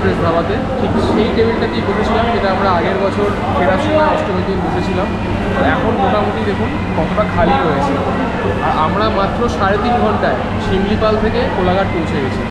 Express ধাবাতে, ঠিক সেই টেবিলটাতেই বসেছিলাম যেটা আমরা আগের বছর ফেরার সময় অষ্টমীর দিন বসেছিলাম। এখন মোটামুটি দেখুন কতটা খালি রয়েছে। আর আমরা মাত্র 3.5 ঘন্টায় শিমলিপাল থেকে কোলাঘাট পৌঁছে গেছি।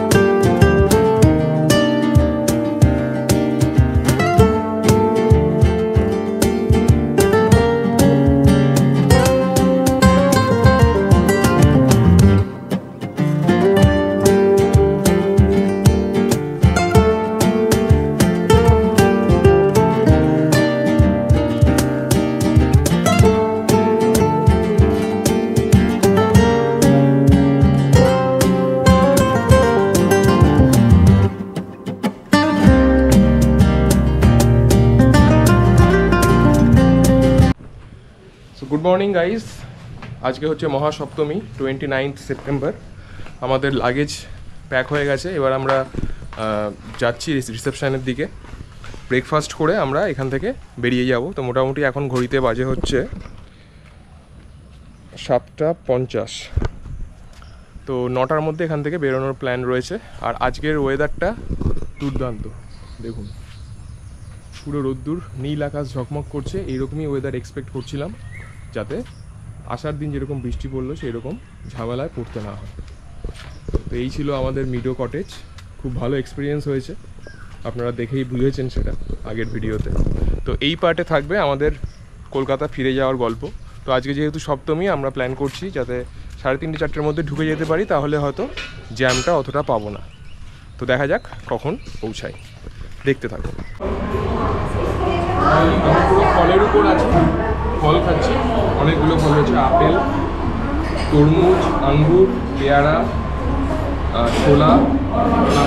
গুড মর্নিং গাইজ, আজকে হচ্ছে মহাসপ্তমী 29 সেপ্টেম্বর। আমাদের লাগেজ প্যাক হয়ে গেছে, এবার আমরা যাচ্ছি রিসেপশনের দিকে। ব্রেকফাস্ট করে আমরা এখান থেকে বেরিয়ে যাব। তো মোটামুটি এখন ঘড়িতে বাজে হচ্ছে 7:50। তো 9টার মধ্যে এখান থেকে বেরোনোর প্ল্যান রয়েছে। আর আজকের ওয়েদারটা দুর্দান্ত, দেখুন পুরো রোদ্দুর, নীল আকাশ ঝকমক করছে। এইরকমই ওয়েদার এক্সপেক্ট করছিলাম, যাতে আসার দিন যেরকম বৃষ্টি পড়লো সেই রকম ঝামেলায় পড়তে না হয়। তো এই ছিল আমাদের মিডো কটেজ। খুব ভালো এক্সপিরিয়েন্স হয়েছে, আপনারা দেখেই বুঝেছেন সেটা আগের ভিডিওতে। তো এই পার্টে থাকবে আমাদের কলকাতা ফিরে যাওয়ার গল্প। তো আজকে যেহেতু সপ্তমী, আমরা প্ল্যান করছি যাতে 3:30-4টের মধ্যে ঢুকে যেতে পারি, তাহলে হয়তো জ্যামটা অতটা পাবো না। তো দেখা যাক কখন পৌঁছাই, দেখতে থাকবো। পুরো ফলের উপর আছে, ফল খাচ্ছি। অনেকগুলো ফল হচ্ছে, আপেল, তরমুজ, আঙ্গুর, পেয়ারা, ছোলা।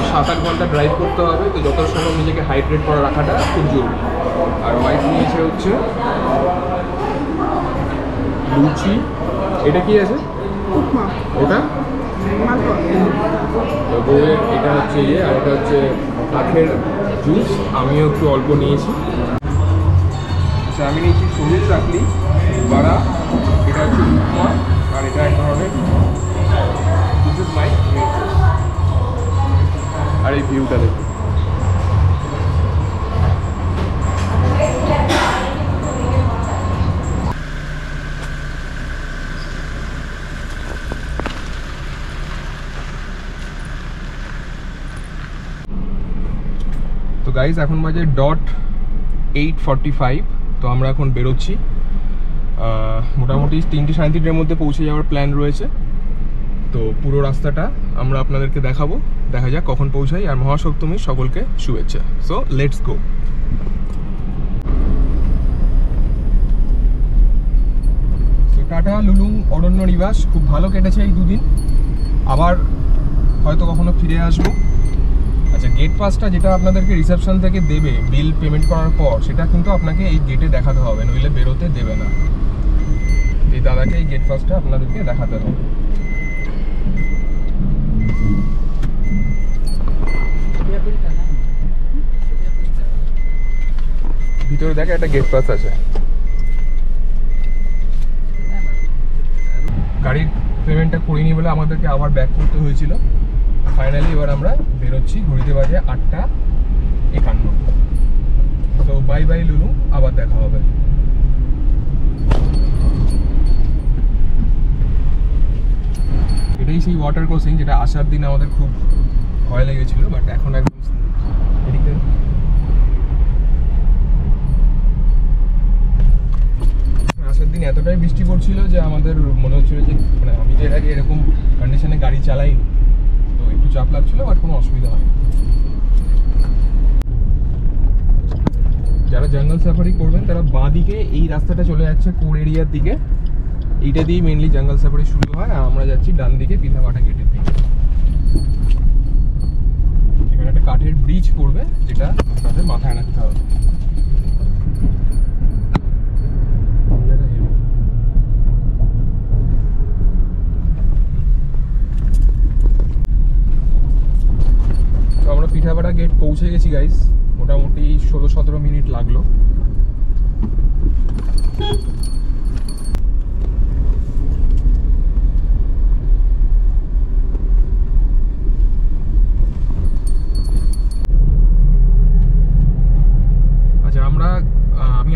7-8 ঘন্টা ড্রাইভ করতে হবে, তো যত সময় নিজেকে হাইড্রেট করে রাখাটা খুব জরুরি। আর ওয়াইফ নিয়েছে হচ্ছে লুচি। এটা কি আছে? ওটা বউয়ের, এটা হচ্ছে ইয়ে, আর এটা হচ্ছে আখের জুস। আমিও একটু অল্প নিয়েছি। আমি নিয়েছি সবুজ চাকলি বাড়া, এটা হচ্ছে উপমা, আর এটা এক ধরনের। This is my breakfast. আর এই ভিউটা দেখুন। তো গাইজ এখন বাজে 8:45। তো আমরা এখন বেরোচ্ছি। মোটামুটি 3-3:30-এর মধ্যে পৌঁছে যাওয়ার প্ল্যান রয়েছে। তো পুরো রাস্তাটা আমরা আপনাদেরকে দেখাবো, দেখা যাক কখন পৌঁছাই। আর মহাসপ্তমীর সকলকে শুভেচ্ছা। So let's go. Tata Lulung অরণ্য নিবাস, খুব ভালো কেটেছে এই দুদিন। আবার হয়তো কখনো ফিরে আসবো। আচ্ছা, গেট পাসটা যেটা আপনাদেরকে রিসেপশন থেকে দেবে বিল পেমেন্ট করার পর, সেটা কিন্তু আপনাকে এই গেটে দেখাতে হবে, নইলে বেরোতে দেবে না। এই দাদাকে এই গেট পাসটা আপনাদেরকে দেখাতে হবে। ভিতরে দেখে একটা গেট পাস আছে। গাড়ির পেমেন্টটা করিনি বলে আমাদেরকে আবার ব্যাক করতে হয়েছিল। ফাইনালি এবার আমরা বেরোচ্ছি, ঘড়িতে বাজে 8:51। তো বাই বাই লুলু, আবার দেখা হবে। এটাই সেই ওয়াটার ক্রসিং যেটা আসার দিন আমাদের খুব ভয় লেগেছিল, বাট এখন একদম এদিকে আসার দিন এতটাই বৃষ্টি পড়ছিল যে আমাদের মনে হচ্ছিল যে মানে আমি তো এর আগে এরকম কন্ডিশনে গাড়ি চালাই, তো একটু চাপ লাগছিল, বাট কোনো অসুবিধা হয়নি। যারা জঙ্গল সাফারি করবেন তারা বাঁ দিকে এই রাস্তাটা চলে যাচ্ছে কোর এরিয়ার দিকে। এইটা দিয়েই মেনলি জঙ্গল সাফারি শুরু হয়। আর আমরা যাচ্ছি ডান দিকে পিঠাপাটা গেটের দিকে। এখানে একটা কাঠের ব্রিজ পড়বে, যেটা আপনাদের মাথায় রাখতে হবে। তো আমরা পিঠাপাটা গেট পৌঁছে গেছি গাইস। মোটামুটি 16-17 মিনিট লাগলো।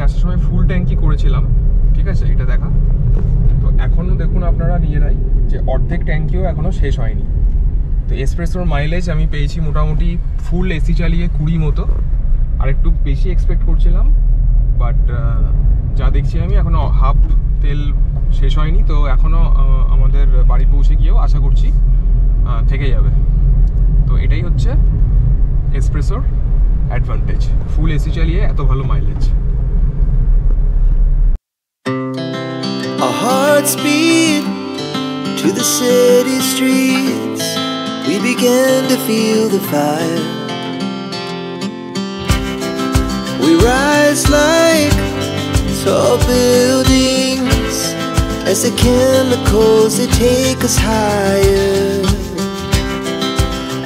আসার সময় ফুল ট্যাঙ্কি করেছিলাম, ঠিক আছে, এটা দেখা। তো এখনও দেখুন আপনারা নিজেরাই যে অর্ধেক ট্যাঙ্কিও এখনও শেষ হয়নি। তো এসপ্রেসোর মাইলেজ আমি পেয়েছি মোটামুটি ফুল এসি চালিয়ে 20 মতো, আর একটু বেশি এক্সপেক্ট করছিলাম, বাট যা দেখছি আমি এখনও হাফ তেল শেষ হয়নি। তো এখনও আমাদের বাড়ি পৌঁছে গিয়েও আশা করছি থেকে যাবে। তো এটাই হচ্ছে এসপ্রেসোর অ্যাডভান্টেজ, ফুল এসি চালিয়ে এত ভালো mileage. Our hearts beat to the city streets. We began to feel the fire. We rise like tall buildings as the chemicals they take us higher.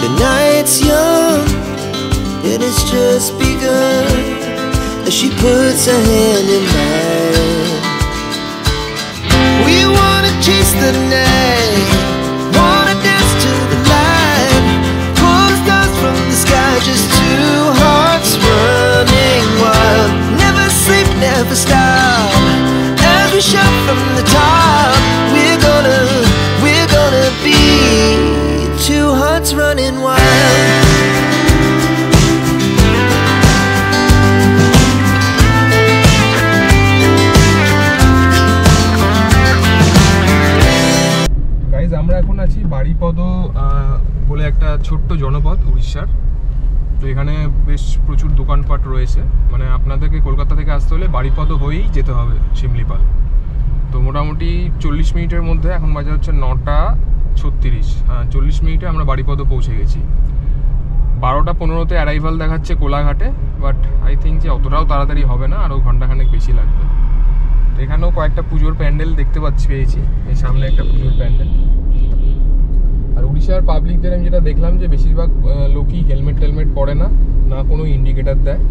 The night's young and it's just begun as she puts her hand in mine. We wanna chase the night, wanna dance to the light, pull the stars from the sky, just two hearts running wild. Never sleep, never stop, as we shout from the top. We're gonna be two hearts running wild. আমরা এখন আছি বারিপদ বলে একটা ছোট্ট জনপদ উড়িষ্যার। তো এখানে বেশ প্রচুর দোকানপাট রয়েছে, মানে আপনাদেরকে কলকাতা থেকে আসতে হলে বারিপদ হয়েই যেতে হবে শিমলিপাল। তো মোটামুটি 40 মিনিটের মধ্যে, এখন বাজে হচ্ছে 9:36, 40 মিনিটে আমরা বারিপদ পৌঁছে গেছি। 12:15-তে অ্যারাইভাল দেখাচ্ছে কোলাঘাটে, বাট আই থিঙ্ক যে অতটাও তাড়াতাড়ি হবে না, আরও ঘন্টাখানেক বেশি লাগবে। তো এখানেও কয়েকটা পুজোর প্যান্ডেল দেখতে পেয়েছি, এই সামনে একটা পুজোর প্যান্ডেল। আর উড়িষ্যার পাবলিকদের আমি যেটা দেখলাম যে বেশিরভাগ লোকই হেলমেট পরে না, না কোনো ইন্ডিকেটার দেয়।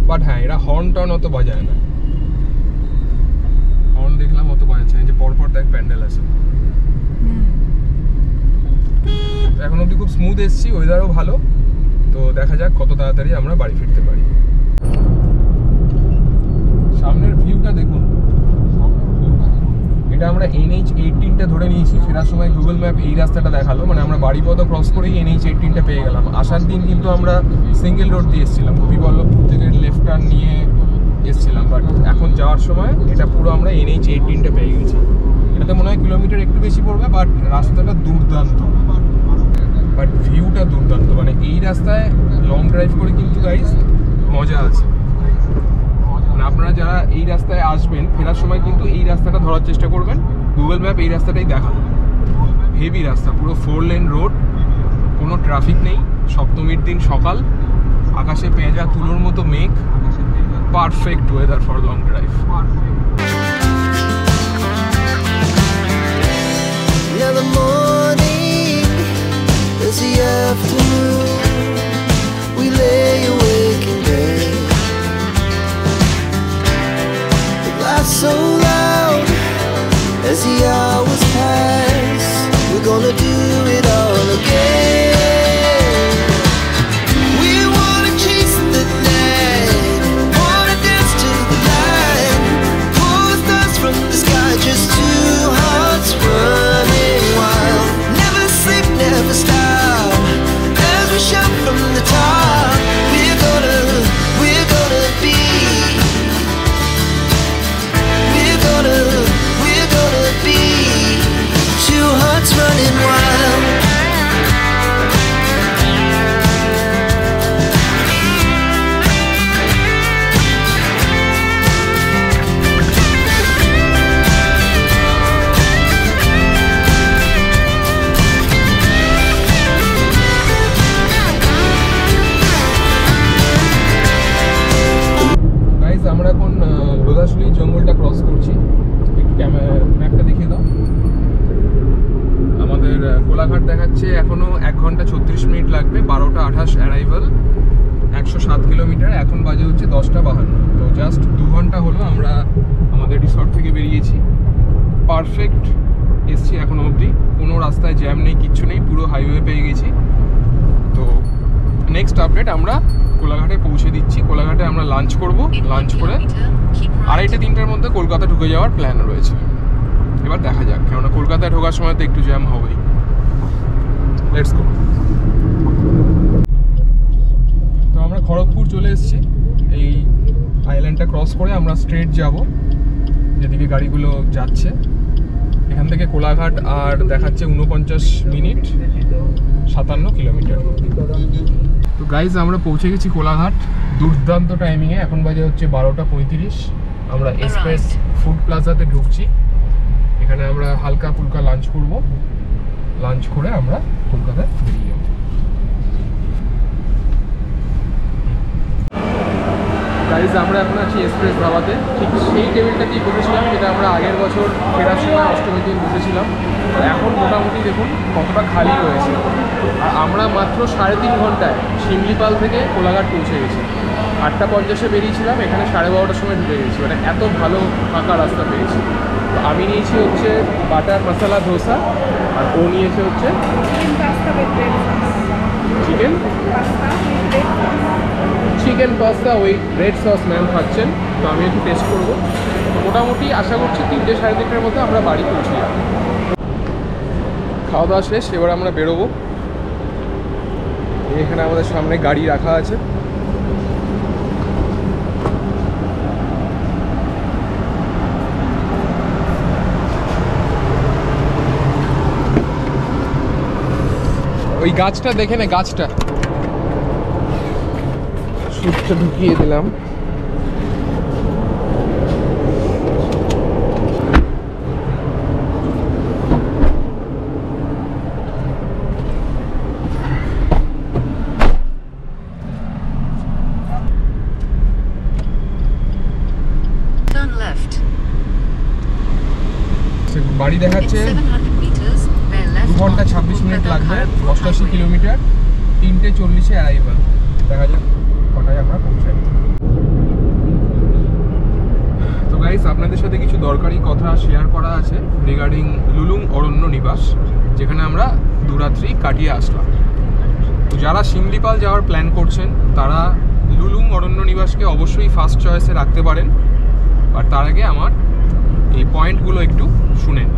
বাট হ্যাঁ, এরা হর্ন অত বাজায় না, হর্ন দেখলাম অত বাজাচ্ছে না। যে পরপর দেখ প্যান্ডেল আছে। এখন অবধি খুব স্মুথ এসছি, ওয়েদারও ভালো। তো দেখা যাক কত তাড়াতাড়ি আমরা বাড়ি ফিরতে পারি। সামনের ভিউটা দেখুন, এটা আমরা NH-18টা ধরে নিয়েছি। ফেরার সময় গুগল ম্যাপ এই রাস্তাটা দেখালো, মানে আমরা বারিপদ ক্রস করেই NH-18টা পেয়ে গেলাম। আসার দিন কিন্তু আমরা সিঙ্গেল রোড দিয়ে এসেছিলাম, গোপীবল্লভপুর থেকে লেফট টার্ন নিয়ে এসেছিলাম, বাট এখন যাওয়ার সময় এটা পুরো আমরা NH-18টা পেয়ে গেছি। এটাতে মনে হয় কিলোমিটার একটু বেশি পড়বে, বাট রাস্তাটা দুর্দান্ত, বাট ভিউটা দুর্দান্ত। মানে এই রাস্তায় লং ড্রাইভ করে কিন্তু গাইস মজা আছে। আপনারা যারা এই রাস্তায় আসবেন ফেরার সময় কিন্তু এই রাস্তাটা ধরার চেষ্টা করবেন, গুগল ম্যাপ এই রাস্তাটাই দেখালো। হেভি রাস্তা, পুরো 4 লেন রোড, কোনো ট্রাফিক নেই। সপ্তমীর দিন সকাল, আকাশে পেঁজা তুলোর মতো মেঘ, perfect weather for long drive. So loud as the hours pass, we're gonna do it all again. We wanna chase the night, wanna dance to the light, pull the stars from the sky, just two hearts running wild. Never sleep, never stop, as we shout from the top. We're gonna be two hearts running wild. Guys, আমরা এখন লোধাশুলি জঙ্গলটা cross করছি। একটু ম্যাপটা দেখিয়ে দাও। আমাদের কোলাঘাট দেখাচ্ছে এখনো 1 ঘন্টা 36 মিনিট লাগবে, 12:28 অ্যারাইভাল, 107 কিলোমিটার। এখন বাজে হচ্ছে 10:52। তো জাস্ট 2 ঘন্টা হলো আমরা আমাদের রিসর্ট থেকে বেরিয়েছি। পারফেক্ট এসছি এখনো অবধি, কোনো রাস্তায় জ্যাম নেই, কিচ্ছু নেই, পুরো হাইওয়ে পেয়ে গেছি। তো নেক্সট আপডেট আমরা কোলাঘাটে পৌঁছে দিচ্ছি। কোলাঘাটে আমরা আমরা লাঞ্চ করব, লাঞ্চ করে 2:30-3টার মধ্যে কলকাতা ঢুকে যাওয়ার প্ল্যান রয়েছে। এবার দেখা যাক, কেননা কলকাতায় ঢোকার সময় তো একটু জ্যাম হবেই। Let's go. তো আমরা খড়গপুর চলে এসেছি। এই আইল্যান্ডটা ক্রস করে আমরা স্ট্রেট যাব যেদিকে গাড়িগুলো যাচ্ছে। এখান থেকে কোলাঘাট আর দেখাচ্ছে 49 মিনিট 57 কিলোমিটার। তো গাইজ আমরা পৌঁছে গেছি কোলাঘাট দুর্দান্ত টাইমিংয়ে। এখন বাজে হচ্ছে 12:35। আমরা এক্সপ্রেস ফুড প্লাজাতে ঢুকছি। এখানে আমরা হালকা ফুলকা লাঞ্চ করব, লাঞ্চ করে আমরা কলকাতায় বেরিয়ে যাব। গাইজ আমরা এখন আছি এক্সপ্রেস ধাবাতে, ঠিক সেই টেবিলটাতেই বসেছিলাম যেটা আমরা আগের বছর ফেরার সময় অষ্টমীর দিন বসেছিলাম। আর এখন মোটামুটি দেখুন কতটা খালি রয়েছে। আর আমরা মাত্র 3.5 ঘন্টায় শিমলিপাল থেকে কোলাঘাট পৌঁছে গেছি। 8:50-এ বেরিয়েছিলাম, এখানে 12:30টার সময় ঢুকে গেছি। মানে এত ভালো ফাঁকা রাস্তা পেয়েছি। তো আমি নিয়েছি হচ্ছে বাটার মশলা ধোসা, আর ও নিয়েছে হচ্ছে chicken pasta with red sauce ma'am খাচ্ছেন। তো আমি একটু টেস্ট করবো। মোটামুটি আশা করছি 3-3:30টার মধ্যে আমরা বাড়ি পৌঁছে যাব। খাওয়া দাওয়া শেষ, এবার আমরা বেরোবো। এখানে আমাদের সামনে গাড়ি রাখা আছে। ওই গাছটা দেখে নে, গাছটা সুটটা ঢুকিয়ে দিলাম। বাড়ি দেখাচ্ছে 2 ঘন্টা 26 মিনিট লাগবে, 88 কিলোমিটার, 3:40-এ অ্যারাইভাল। দেখা যাক কটায় আমরা পৌঁছাই। তো গাইস আপনাদের সাথে কিছু দরকারি কথা শেয়ার করা আছে রিগার্ডিং লুলুং অরণ্য নিবাস, যেখানে আমরা 2 রাত্রি কাটিয়ে আসলাম। তো যারা শিমলিপাল যাওয়ার প্ল্যান করছেন তারা লুলুং অরণ্য নিবাসকে অবশ্যই ফার্স্ট চয়েসে রাখতে পারেন। আর তার আগে আমার এই পয়েন্টগুলো একটু শুনেন।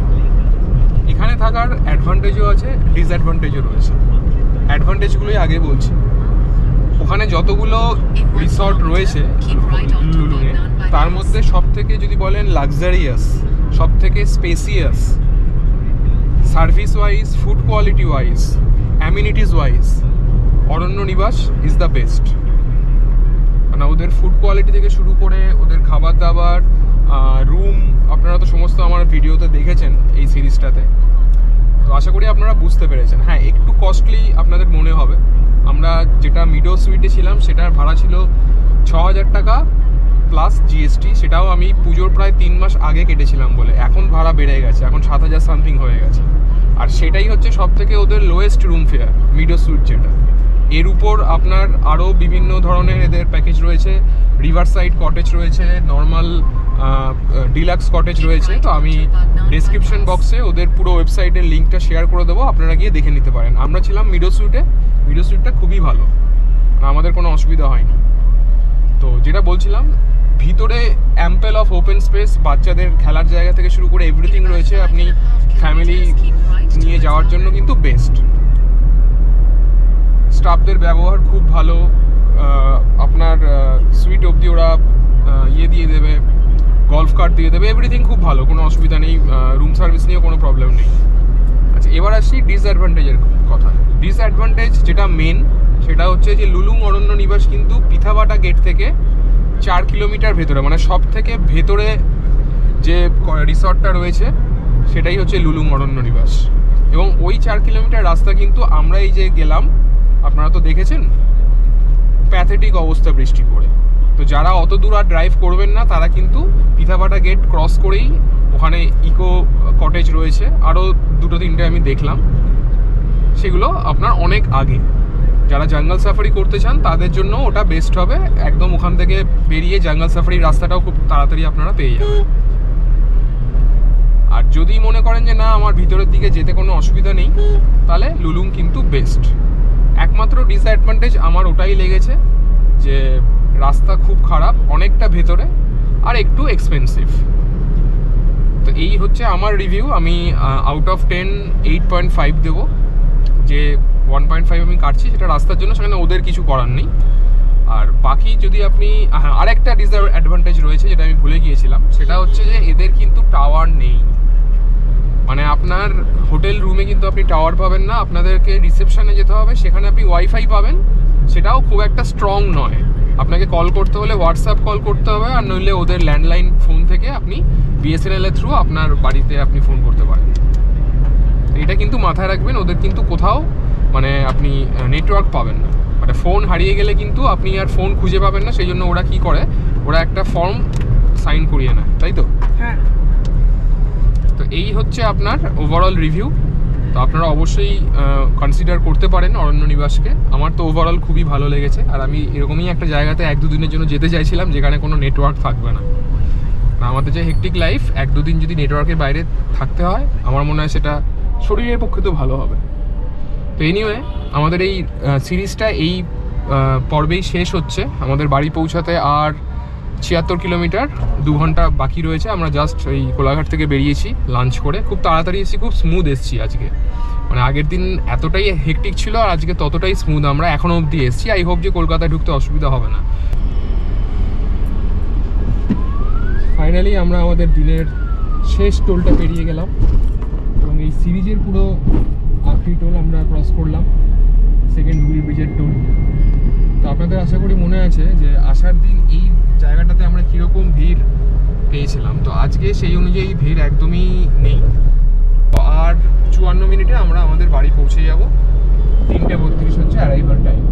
এখানে থাকার অ্যাডভান্টেজও আছে, ডিসঅ্যাডভান্টেজও রয়েছে। অ্যাডভান্টেজগুলোই আগে বলছি। ওখানে যতগুলো রিসর্ট রয়েছে লুলুংয়ে, তার মধ্যে সব থেকে যদি বলেন লাক্সারিয়াস, সব থেকে spacious, service wise, food quality wise, amenities wise, Aranya Nivas is the best. মানে ওদের ফুড কোয়ালিটি থেকে শুরু করে ওদের খাবার দাবার, রুম, আপনারা তো সমস্ত আমার ভিডিওতে দেখেছেন এই সিরিজটাতে। তো আশা করি আপনারা বুঝতে পেরেছেন। হ্যাঁ, একটু কস্টলি আপনাদের মনে হবে। আমরা যেটা মিডো সুইটে ছিলাম সেটার ভাড়া ছিল 6,000 টাকা প্লাস জিএসটি। সেটাও আমি পুজোর প্রায় 3 মাস আগে কেটেছিলাম বলে। এখন ভাড়া বেড়ে গেছে, এখন 7,000 সামথিং হয়ে গেছে। আর সেটাই হচ্ছে সব থেকে ওদের lowest room fair, Meadow sweet যেটা। এর উপর আপনার আরও বিভিন্ন ধরনের এদের প্যাকেজ রয়েছে। রিভার সাইড কটেজ রয়েছে, নর্মাল ডিলাক্স কটেজ রয়েছে। তো আমি ডেসক্রিপশন বক্সে ওদের পুরো ওয়েবসাইটের লিঙ্কটা শেয়ার করে দেবো, আপনারা গিয়ে দেখে নিতে পারেন। আমরা ছিলাম মিডো সুইটে। মিডো সুইটটা খুবই ভালো, আমাদের কোনো অসুবিধা হয়নি। তো যেটা বলছিলাম, ভিতরে অ্যাম্পেল অফ ওপেন স্পেস, বাচ্চাদের খেলার জায়গা থেকে শুরু করে এভরিথিং রয়েছে। আপনি ফ্যামিলি নিয়ে যাওয়ার জন্য কিন্তু বেস্ট। স্টাফদের ব্যবহার খুব ভালো। আপনার সুইট অবধি ওরা ইয়ে দিয়ে দেবে, গলফ কার্ট দিয়ে দেবে, এভরিথিং খুব ভালো, কোনো অসুবিধা নেই। রুম সার্ভিস নিয়েও কোনো প্রবলেম নেই। আচ্ছা, এবার আসছি ডিসঅ্যাডভান্টেজের কথা। ডিসঅ্যাডভান্টেজ যেটা মেন, সেটা হচ্ছে যে লুলুং অরণ্য নিবাস কিন্তু পিথাবাটা গেট থেকে 4 কিলোমিটার ভেতরে, মানে সব থেকে ভেতরে যে রিসর্টটা রয়েছে সেটাই হচ্ছে লুলুং অরণ্য নিবাস। এবং ওই 4 কিলোমিটার রাস্তা কিন্তু আমরা এই যে গেলাম, আপনারা তো দেখেছেন, প্যাথেটিক অবস্থা বৃষ্টি পড়ে। তো যারা অত দূর আর ড্রাইভ করবেন না, তারা কিন্তু পিথাবাটা গেট ক্রস করেই ওখানে ইকো কটেজ রয়েছে, আরও 2-3টে আমি দেখলাম, সেগুলো আপনার অনেক আগে। যারা জঙ্গল সাফারি করতে চান তাদের জন্য ওটা বেস্ট হবে। একদম ওখান থেকে বেরিয়ে জঙ্গল সাফারির রাস্তাটাও খুব তাড়াতাড়ি আপনারা পেয়ে যাবেন। আর যদি মনে করেন যে না, আমার ভিতরের দিকে যেতে কোনো অসুবিধা নেই, তাহলে লুলুং কিন্তু বেস্ট। একমাত্র ডিসঅ্যাডভান্টেজ আমার ওটাই লেগেছে যে রাস্তা খুব খারাপ, অনেকটা ভেতরে, আর একটু এক্সপেন্সিভ। তো এই হচ্ছে আমার রিভিউ। আমি আউট অফ 10 8.5 দেবো। যে 1.5 আমি কাটছি সেটা রাস্তার জন্য, সেখানে ওদের কিছু করার নেই। আর বাকি যদি আপনি, হ্যাঁ, আরেকটা ডিসঅ্যাডভান্টেজ রয়েছে যেটা আমি ভুলে গিয়েছিলাম, সেটা হচ্ছে যে এদের কিন্তু টাওয়ার নেই। মানে আপনার হোটেল রুমে কিন্তু আপনি টাওয়ার পাবেন না, আপনাদেরকে রিসেপশনে যেতে হবে, সেখানে আপনি ওয়াইফাই পাবেন, সেটাও খুব একটা স্ট্রং নয়। আপনাকে কল করতে হলে হোয়াটসঅ্যাপ কল করতে হবে, আর নইলে ওদের ল্যান্ডলাইন ফোন থেকে আপনি বিএসএনএল এর থ্রু আপনার বাড়িতে আপনি ফোন করতে পারেন। এটা কিন্তু মাথায় রাখবেন, ওদের কিন্তু কোথাও মানে আপনি নেটওয়ার্ক পাবেন না। মানে ফোন হারিয়ে গেলে কিন্তু আপনি আর ফোন খুঁজে পাবেন না। সেই জন্য ওরা কি করে, ওরা একটা ফর্ম সাইন করিয়ে নেয়, তাই তো? হ্যাঁ। তো এই হচ্ছে আপনার ওভারঅল রিভিউ। তো আপনারা অবশ্যই কনসিডার করতে পারেন অরণ্য নিবাসকে। আমার তো ওভারঅল খুবই ভালো লেগেছে, আর আমি এরকমই একটা জায়গাতে 1-2 দিনের জন্য যেতে চাইছিলাম যেখানে কোনো নেটওয়ার্ক থাকবে না। আমাদের যে হেকটিক লাইফ, 1-2 দিন যদি নেটওয়ার্কের বাইরে থাকতে হয়, আমার মনে হয় সেটা শরীরের পক্ষে তো ভালো হবে। তো এনিওয়ে, আমাদের এই সিরিজটা এই পর্বেই শেষ হচ্ছে। আমাদের বাড়ি পৌঁছাতে আর 76 কিলোমিটার, 2 ঘন্টা বাকি রয়েছে। আমরা জাস্ট এই কোলাঘাট থেকে বেরিয়েছি লাঞ্চ করে, খুব তাড়াতাড়ি এসেছি, খুব স্মুথ এসেছি আজকে। মানে আগের দিন এতটাই হেকটিক ছিল, আর আজকে ততটাই স্মুথ আমরা এখনও অবধি এসেছি। আই হোপ যে কলকাতায় ঢুকতে অসুবিধা হবে না। ফাইনালি আমরা আমাদের দিনের শেষ টোলটা পেরিয়ে গেলাম, এবং এই সিরিজের পুরো আখরি টোল আমরা ক্রস করলাম, সেকেন্ড হুগলি ব্রিজের টোল। তো আপনাদের আশা করি মনে আছে যে আসার দিন এই জায়গাটাতে আমরা কীরকম ভিড় পেয়েছিলাম। তো আজকে সেই অনুযায়ী ভিড় একদমই নেই। আর 54 মিনিটে আমরা আমাদের বাড়ি পৌঁছে যাব। 3:32 হচ্ছে arrival time.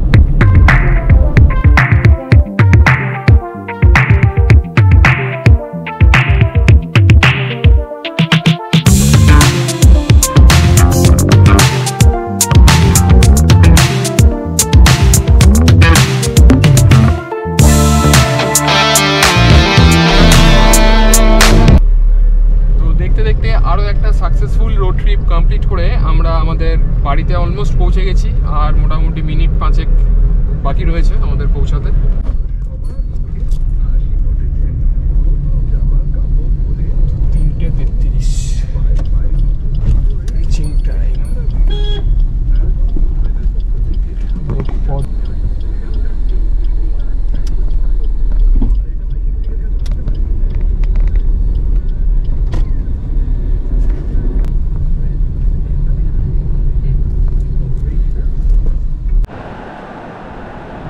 Successful road trip complete করে আমরা আমাদের বাড়িতে অলমোস্ট পৌঁছে গেছি, আর মোটামুটি মিনিট 5 বাকি রয়েছে আমাদের পৌঁছাতে।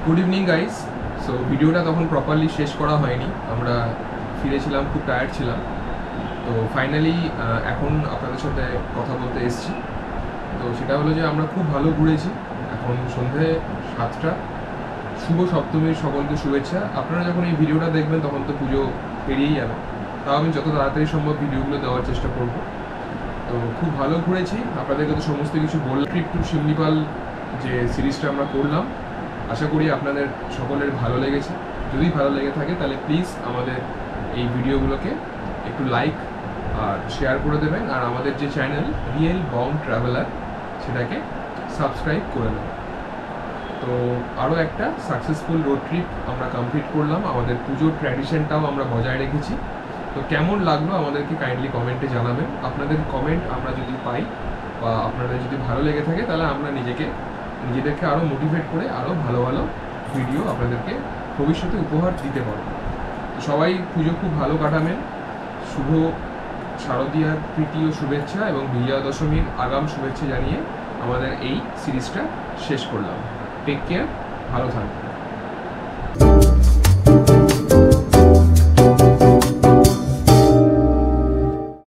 Good evening guys. সো ভিডিওটা তখন প্রপারলি শেষ করা হয়নি, আমরা ফিরেছিলাম, খুব টায়ার্ড ছিলাম। তো ফাইনালি এখন আপনাদের সাথে কথা বলতে এসেছি। তো সেটা হলো যে আমরা খুব ভালো ঘুরেছি। এখন সন্ধে 7টা। শুভ সপ্তমীর সকলকে শুভেচ্ছা। আপনারা যখন এই ভিডিওটা দেখবেন তখন তো পুজো পেরিয়েই যাবে, তাও আমি যত তাড়াতাড়ি সম্ভব ভিডিওগুলো দেওয়ার চেষ্টা করব। তো খুব ভালো ঘুরেছি, আপনাদেরকে তো সমস্ত কিছু বললাম। ট্রিপ টু শিমলিপাল যে সিরিজটা আমরা করলাম, আশা করি আপনাদের সকলের ভালো লেগেছে। যদি ভালো লেগে থাকে তাহলে প্লিজ আমাদের এই ভিডিওগুলোকে একটু লাইক আর শেয়ার করে দেবেন, আর আমাদের যে চ্যানেল রিয়েল বং ট্রাভেলার সেটাকে সাবস্ক্রাইব করে নেবেন। তো আরও একটা সাকসেসফুল রোড ট্রিপ আমরা কমপ্লিট করলাম, আমাদের পুজোর ট্র্যাডিশনটাও আমরা বজায় রেখেছি। তো কেমন লাগলো আমাদেরকে কাইন্ডলি কমেন্টে জানাবেন। আপনাদের কমেন্ট আমরা যদি পাই বা আপনাদের যদি ভালো লেগে থাকে, তাহলে আমরা নিজেদেরকে আরও মোটিভেট করে আরও ভালো ভালো ভিডিও আপনাদেরকে ভবিষ্যতে উপহার দিতে পারবো। সবাই পুজো খুব ভালো কাটাবেন। শুভ শারদীয়ার প্রীতি ও শুভেচ্ছা এবং বিজয়া দশমীর আগাম শুভেচ্ছা জানিয়ে আমাদের এই সিরিজটা শেষ করলাম। টেক কেয়ার, ভালো থাকবেন।